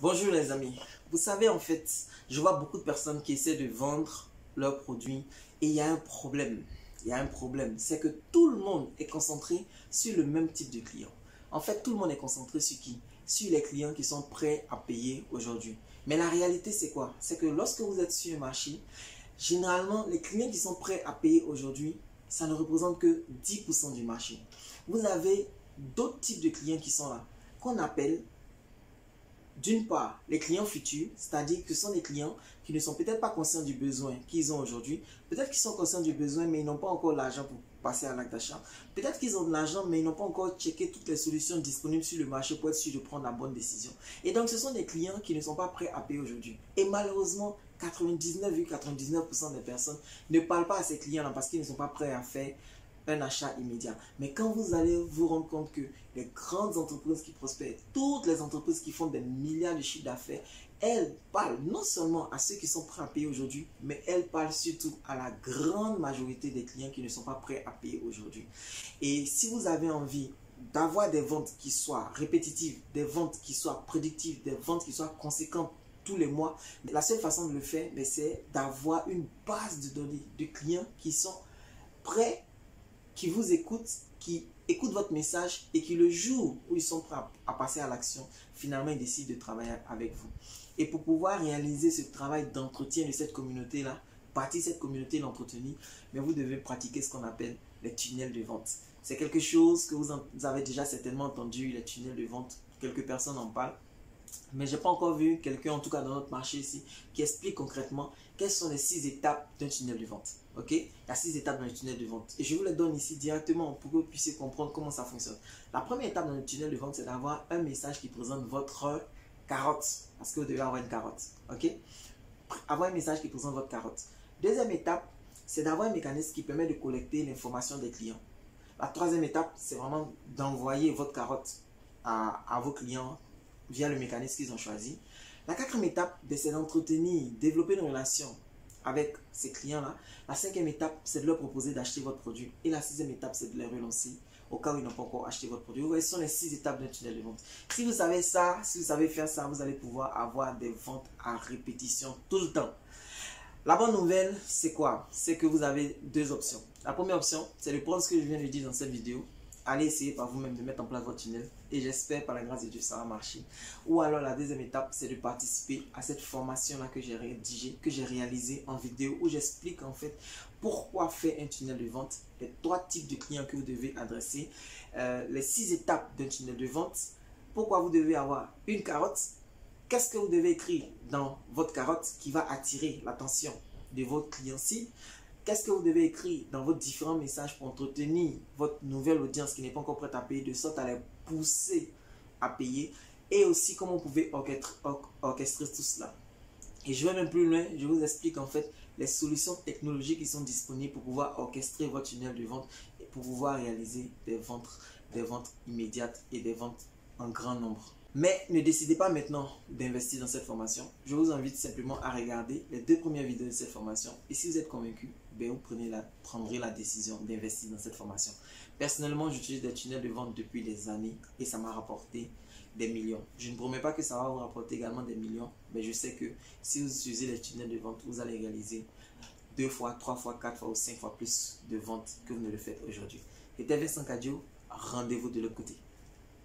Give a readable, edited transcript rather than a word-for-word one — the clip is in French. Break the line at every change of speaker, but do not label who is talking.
Bonjour les amis, vous savez en fait, je vois beaucoup de personnes qui essaient de vendre leurs produits et il y a un problème. C'est que tout le monde est concentré sur le même type de client. En fait, tout le monde est concentré sur qui? Sur les clients qui sont prêts à payer aujourd'hui. Mais la réalité c'est quoi? C'est que lorsque vous êtes sur un marché, généralement les clients qui sont prêts à payer aujourd'hui, ça ne représente que 10% du marché. Vous avez d'autres types de clients qui sont là, qu'on appelle d'une part, les clients futurs, c'est-à-dire que ce sont des clients qui ne sont peut-être pas conscients du besoin qu'ils ont aujourd'hui. Peut-être qu'ils sont conscients du besoin, mais ils n'ont pas encore l'argent pour passer à l'acte d'achat. Peut-être qu'ils ont de l'argent, mais ils n'ont pas encore checké toutes les solutions disponibles sur le marché pour être sûr de prendre la bonne décision. Et donc, ce sont des clients qui ne sont pas prêts à payer aujourd'hui. Et malheureusement, 99,99% des personnes ne parlent pas à ces clients-là parce qu'ils ne sont pas prêts à faire un achat immédiat. Mais quand vous allez vous rendre compte que les grandes entreprises qui prospèrent, toutes les entreprises qui font des milliards de chiffres d'affaires, elles parlent non seulement à ceux qui sont prêts à payer aujourd'hui, mais elles parlent surtout à la grande majorité des clients qui ne sont pas prêts à payer aujourd'hui. Et si vous avez envie d'avoir des ventes qui soient répétitives, des ventes qui soient prédictives, des ventes qui soient conséquentes tous les mois, la seule façon de le faire, c'est d'avoir une base de données de clients qui sont prêts, qui vous écoutent, qui écoutent votre message et qui le jour où ils sont prêts à passer à l'action, finalement ils décident de travailler avec vous. Et pour pouvoir réaliser ce travail d'entretien de cette communauté-là, partir de cette communauté l'entretenir, mais vous devez pratiquer ce qu'on appelle les tunnels de vente. C'est quelque chose que vous avez déjà certainement entendu, les tunnels de vente. Quelques personnes en parlent. Mais je n'ai pas encore vu quelqu'un, en tout cas dans notre marché ici, qui explique concrètement quelles sont les 6 étapes d'un tunnel de vente. Ok? Il y a 6 étapes dans le tunnel de vente. Et je vous les donne ici directement pour que vous puissiez comprendre comment ça fonctionne. La première étape dans le tunnel de vente, c'est d'avoir un message qui présente votre carotte. Parce que vous devez avoir une carotte. Ok? Avoir un message qui présente votre carotte. Deuxième étape, c'est d'avoir un mécanisme qui permet de collecter l'information des clients. La troisième étape, c'est vraiment d'envoyer votre carotte à vos clients via le mécanisme qu'ils ont choisi. La quatrième étape, c'est d'entretenir, développer une relation avec ces clients-là. La cinquième étape, c'est de leur proposer d'acheter votre produit. Et la sixième étape, c'est de les relancer au cas où ils n'ont pas encore acheté votre produit. Vous voyez, ce sont les 6 étapes d'un tunnel de vente. Si vous savez ça, si vous savez faire ça, vous allez pouvoir avoir des ventes à répétition tout le temps. La bonne nouvelle, c'est quoi? C'est que vous avez deux options. La première option, c'est de prendre ce que je viens de dire dans cette vidéo. Allez essayer par vous-même de mettre en place votre tunnel et j'espère par la grâce de Dieu ça va marcher. Ou alors la deuxième étape, c'est de participer à cette formation-là que j'ai rédigée, que j'ai réalisée en vidéo où j'explique en fait pourquoi faire un tunnel de vente, les 3 types de clients que vous devez adresser, les 6 étapes d'un tunnel de vente, pourquoi vous devez avoir une carotte, qu'est-ce que vous devez écrire dans votre carotte qui va attirer l'attention de votre client cible. Qu'est-ce que vous devez écrire dans vos différents messages pour entretenir votre nouvelle audience qui n'est pas encore prête à payer, de sorte à les pousser à payer, et aussi comment vous pouvez orchestrer tout cela. Et je vais même plus loin, je vous explique en fait les solutions technologiques qui sont disponibles pour pouvoir orchestrer votre tunnel de vente et pour pouvoir réaliser des ventes immédiates et des ventes en grand nombre. Mais ne décidez pas maintenant d'investir dans cette formation. Je vous invite simplement à regarder les 2 premières vidéos de cette formation. Et si vous êtes convaincu, vous prendrez la décision d'investir dans cette formation. Personnellement, j'utilise des tunnels de vente depuis des années et ça m'a rapporté des millions. Je ne promets pas que ça va vous rapporter également des millions, mais je sais que si vous utilisez les tunnels de vente, vous allez réaliser 2 fois, 3 fois, 4 fois ou 5 fois plus de ventes que vous ne le faites aujourd'hui. C'était Vincent Cadio, rendez-vous de l'autre côté.